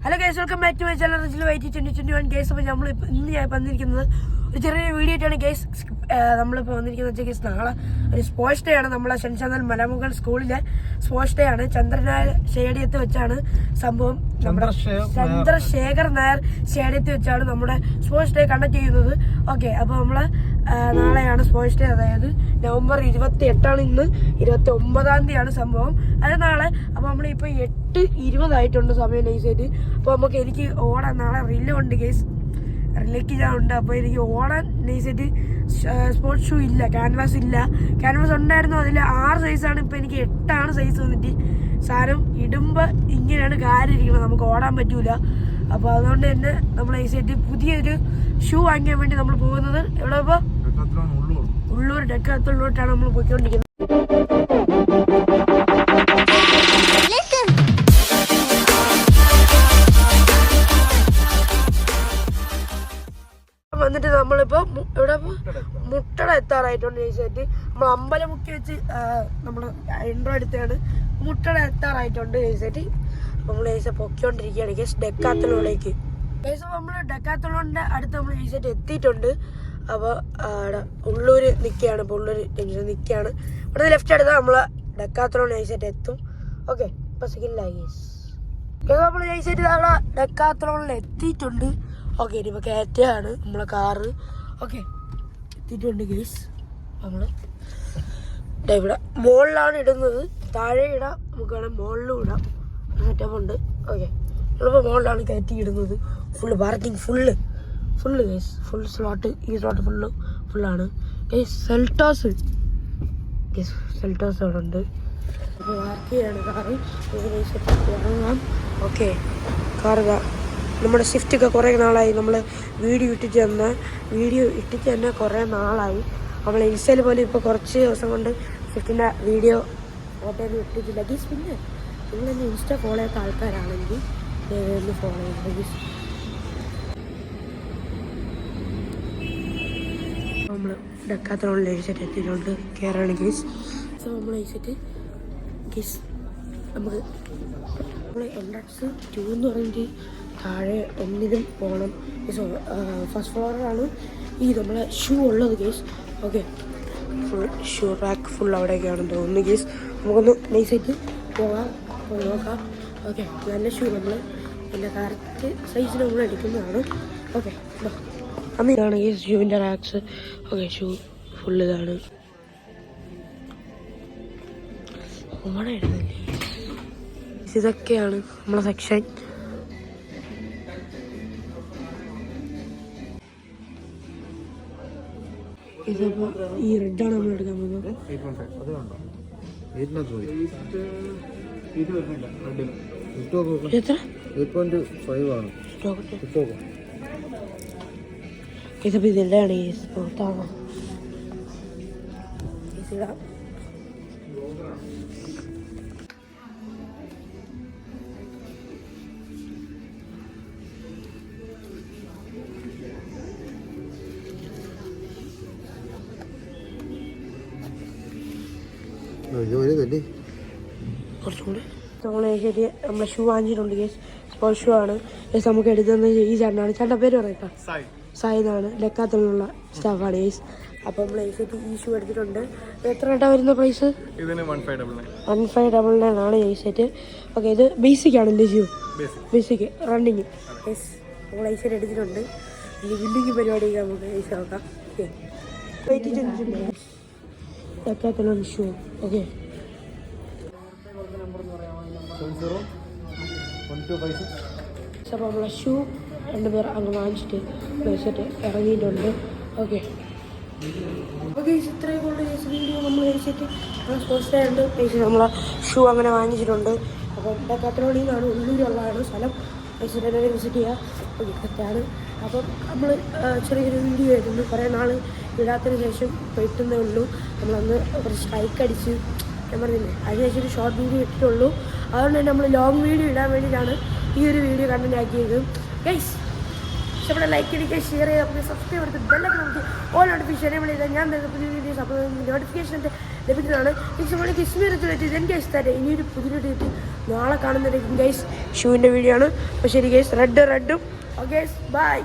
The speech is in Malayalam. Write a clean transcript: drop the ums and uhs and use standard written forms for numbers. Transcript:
Hello guys, welcome back to my channel Rijil VT 2021 guys. അപ്പോൾ ഇന്ന് ഞാൻ വന്നിരിക്കുന്നത് ഒരു ചെറിയ വീഡിയോ ആയിട്ടാണ് ഗൈസ്. നമ്മളിപ്പോൾ വന്നിരിക്കുന്നത് ഗൈസ്, നാളെ ഒരു സ്പോർട്സ് ഡേ ആണ്. നമ്മളെ ശൻചാനൽ മലമുകൾ സ്കൂളിലെ സ്പോർട്സ് ഡേ ആണ്. ചന്ദ്രനായർ സ്റ്റേഡിയത്തിൽ വെച്ചാണ് സംഭവം. നമ്മുടെ ചന്ദ്രശേഖർ നായർ സ്റ്റേഡിയത്തിൽ വെച്ചാണ് നമ്മുടെ സ്പോർട്സ് ഡേ കണ്ടക്ട് ചെയ്യുന്നത്. ഓക്കെ, അപ്പോൾ നമ്മള് നാളെയാണ് സ്പോർട്സ് ഡേ, അതായത് നവംബർ 28 ഇന്ന്. 29 തീയതിയാണ് സംഭവം, അത് നാളെ. അപ്പോൾ നമ്മളിപ്പോൾ 8:20 സമയം നൈസായിട്ട്. അപ്പോൾ എനിക്ക് ഓടാൻ നാളെ റില്ലുണ്ട് ഗൈസ്, റിലേക്ക് ഞാൻ ഉണ്ട്. അപ്പോൾ എനിക്ക് ഓടാൻ നൈസായിട്ട് സ്പോർട്സ് ഷൂ ഇല്ല, ക്യാൻവാസ് ഇല്ല. ക്യാൻവാസ് ഉണ്ടായിരുന്നു, അതിൽ 6 സൈസാണ്. ഇപ്പോൾ എനിക്ക് 8 സൈസ് വന്നിട്ട്. സാധനം ഇടുമ്പോൾ ഇങ്ങനെയാണ് കാര്യം ഇരിക്കുന്നത്, നമുക്ക് ഓടാൻ പറ്റൂല. അപ്പോൾ അതുകൊണ്ട് തന്നെ നമ്മൾ നൈസായിട്ട് പുതിയൊരു ഷൂ വാങ്ങിക്കാൻ വേണ്ടി നമ്മൾ പോകുന്നത് എവിടെ? ഇപ്പോൾ ഉള്ളൂർ ഡെക്കാത്തോളിലോട്ടാണ് നമ്മൾ പോയിക്കൊണ്ടിരിക്കുന്നത്. വന്നിട്ട് നമ്മളിപ്പോ ഇവിടെ മുട്ടട എത്താറായിട്ടുണ്ട് നൈസായിട്ട്. നമ്മൾ അമ്പലമുക്കി വെച്ച് നമ്മൾ ഇൻട്രോ എടുത്താണ്. മുട്ടട എത്താറായിട്ടുണ്ട് നൈസായിട്ട്. നമ്മൾ നൈസ പൊക്കിക്കൊണ്ടിരിക്കുകയാണ് ഗൈസ് ഡെക്കാത്തലോണിലേക്ക്. ഗൈസ്, നമ്മൾ ഡെക്കാത്തലോണിന്റെ അടുത്ത് നമ്മൾ നൈസായിട്ട് എത്തിയിട്ടുണ്ട്. അപ്പോൾ ഉള്ളൂര് നിൽക്കുകയാണ്. ഇപ്പോൾ ഉള്ളൂര് ജംഗ്ഷൻ നിൽക്കുകയാണ്. ഇവിടെ ലെഫ്റ്റ് എടുത്താൽ നമ്മൾ ഡെക്കാത്തലോൺ നൈസായിട്ട് എത്തും. ഓക്കെ, ഇപ്പം സെക്കൻഡിലായി ഗൈസ്. നമ്മൾ നൈസായിട്ട് അവിടെ ഡെക്കാത്തലോണിൽ എത്തിയിട്ടുണ്ട്. ഓക്കെ, ഇനിയിപ്പോൾ കയറ്റാണ് നമ്മളെ കാറ്. ഓക്കെ, എത്തിയിട്ടുണ്ട് ഗൈസ്. നമ്മൾ ഇവിടെ മുകളിലാണ് ഇടുന്നത്, താഴെ ഇടാം, നമുക്ക് വേണമെങ്കിൽ മുകളിലും ഇടാം. സെറ്റപ്പ് ഉണ്ട്. ഓക്കെ, നമ്മളിപ്പോൾ മുകളിലാണ് കയറ്റി ഇടുന്നത്. Full parking, full guys, full slot. ഈ സ്ലോട്ട് ഫുള്ളാണ് ഗൈസ്. സെൽറ്റോസ് അവിടെ ഉണ്ട്. അപ്പോൾ പാർക്ക് ചെയ്യാണ് കാറ്. ഇറങ്ങാം. ഓക്കെ, കാറ് നമ്മുടെ ഷിഫ്റ്റൊക്കെ കുറേ നാളായി. നമ്മൾ വീഡിയോ ഇട്ടിട്ട് തന്നെ കുറേ നാളായി. നമ്മൾ ഇൻസ്റ്റയിൽ പോലും ഇപ്പോൾ കുറച്ച് ദിവസം കൊണ്ട് ഷിഫ്റ്റിൻ്റെ വീഡിയോ ഫോട്ടോയൊന്നും ഇട്ടിട്ടില്ല ഗീസ്. പിന്നെ നിങ്ങളെന്നെ ഇൻസ്റ്റ ഫോളോ ചെയ്യാത്ത ആൾക്കാരാണെങ്കിൽ ഒന്ന് ഫോളോ ചെയ്യുക ഗീസ്. നമ്മൾ ഡെക്കാത്തലോണിൽ എഴുതിയിട്ട് എത്തിയിട്ടുണ്ട്, കയറാണ് ഗീസ്. സോ നമ്മൾ എഴുതിയിട്ട് ഗീസ് നമ്മൾ എൻട്രൻസ് 2 എന്ന് പറഞ്ഞിട്ട് താഴെ ഒന്നിലും പോകണം. ഫസ്റ്റ് ഫ്ലോറിലാണ് ഈ നമ്മളെ ഷൂ ഉള്ളത് guys. Okay, full shoe rack full അവിടെയൊക്കെയാണെന്ന് തോന്നുന്നു ഗേസ്. നമുക്കൊന്ന് നൈസായിട്ട് പോയി നോക്കാം. ഓക്കെ, നല്ല ഷൂ നമ്മൾ എൻ്റെ കറക്റ്റ് സൈസിന് നമ്മൾ എടുക്കുന്നതാണ്. ഓക്കെ, അതാണ് ഗേസ് ഷൂവിൻ്റെ റാക്സ്. ഓക്കെ, ഷൂ ഫുൾ ഇതാണ്. ഓണായിരുന്നില്ലേ, ഇതൊക്കെയാണ് നമ്മളെ സെക്ഷൻ. ഇതിപ്പോൾ ഈ റെഡാണ് നമ്മൾ എടുക്കാൻ പോകുന്നത്. എത്ര? 8.5 ആണ്. ഇതിപ്പോൾ ഇതെല്ലാം ഈ സ്പോർട്ടാണ്. ഇതിടാം. കുറച്ചുകൂടി ശരി, നമ്മളെ ഷൂ വാങ്ങിയിട്ടുണ്ട് ഗേസ്. സ്പോർട്സ് ഷൂ ആണ് ഗേസ്. നമുക്ക് എടുക്കുന്നത് ഈ ചേട്ടനാണ്. ചേട്ടൻ്റെ പേര് പറയട്ടോ, സായി എന്നാണ്. ഡെക്കാത്തലുള്ള സ്റ്റാഫാണ് ഗേസ്. അപ്പോൾ നമ്മൾ ഈ ഷൂ എടുത്തിട്ടുണ്ട്. എത്ര ആയിട്ടാണ് വരുന്ന പ്രൈസ്? 1599 ആണ് ഗേസ്. ഓക്കെ, ഇത് ബേസിക് ആണല്ലേ ഷൂ? Basic running guys. നമ്മൾ ഐസെറ്റ് എടുത്തിട്ടുണ്ട്. ഇനി ബില്ലിങ് പരിപാടിയൊക്കെ നമുക്ക് ഗേസ് നോക്കാം. Decathlon shoe. ഓക്കെ, 1256. അപ്പോൾ നമ്മളെ ഷൂ 2 പേർ അങ്ങ് വാങ്ങിച്ചിട്ട് കഴിച്ചിട്ട് ഇറങ്ങിയിട്ടുണ്ട്. ഓക്കെ, ഓക്കെ, ഇത്രയും കൊണ്ട് വീഡിയോ നമ്മൾ കഴിച്ചിട്ട് സ്പോർട്സ് ഡേ ഉണ്ട് കഴിച്ചിട്ട് നമ്മളെ ഷൂ അങ്ങനെ വാങ്ങിച്ചിട്ടുണ്ട്. അപ്പോൾ ഡെക്കാത്തലോണിൽ നിന്നാണ്, ഉള്ളൂരുള്ളതാണ് സ്ഥലം. കഴിച്ചിട്ട് എല്ലാവരും വിസിറ്റ് ചെയ്യുക. ഓക്കെ, തെറ്റാണ്. അപ്പം നമ്മൾ ചെറിയൊരു വീഡിയോ ആയിരുന്നു, കുറേ നാൾ ഇടാത്തതിന് ശേഷം കിട്ടുന്നേ ഉള്ളൂ. നമ്മളന്ന് കുറച്ച് സ്ട്രൈക്ക് അടിച്ച് ഞാൻ പറഞ്ഞില്ലേ, അതിനുശേഷം ഒരു ഷോർട്ട് വീഡിയോ ഇട്ടിട്ടുള്ളൂ. അതുകൊണ്ട് തന്നെ നമ്മൾ ലോങ് വീഡിയോ ഇടാൻ വേണ്ടിയിട്ടാണ് ഈ ഒരു വീഡിയോ കണ്ടന്റ് ആക്കിയത് ഗൈസ്. ഇഷ്ടപ്പെട്ട ലൈക്ക് അടിക്കുക, ഷെയർ ചെയ്യുക, പിന്നെ സബ്സ്ക്രൈബ് എടുത്ത് ബെല്ലൊക്കെ നമുക്ക് ഓൾ നോട്ടിഫിക്കേഷൻ എനേബിൾ ചെയ്താൽ ഞാൻ പുതിയ വീഡിയോസ് അപ്പോൾ നോട്ടിഫിക്കേഷൻ ലഭിക്കുന്നതാണ്. നമ്മൾ കിസ്മീരത്തിൽ ഞാൻ ഗൈസ് തരാം. ഇനിയൊരു പുതിയ ഡേറ്റ് നാളെ കാണുന്നതായിരിക്കും ഗൈസ്. ഷൂവിൻ്റെ വീഡിയോ ആണ്. അപ്പോൾ ശരി ഗൈസ്, റെഡും ഓക്കെ ബൈ.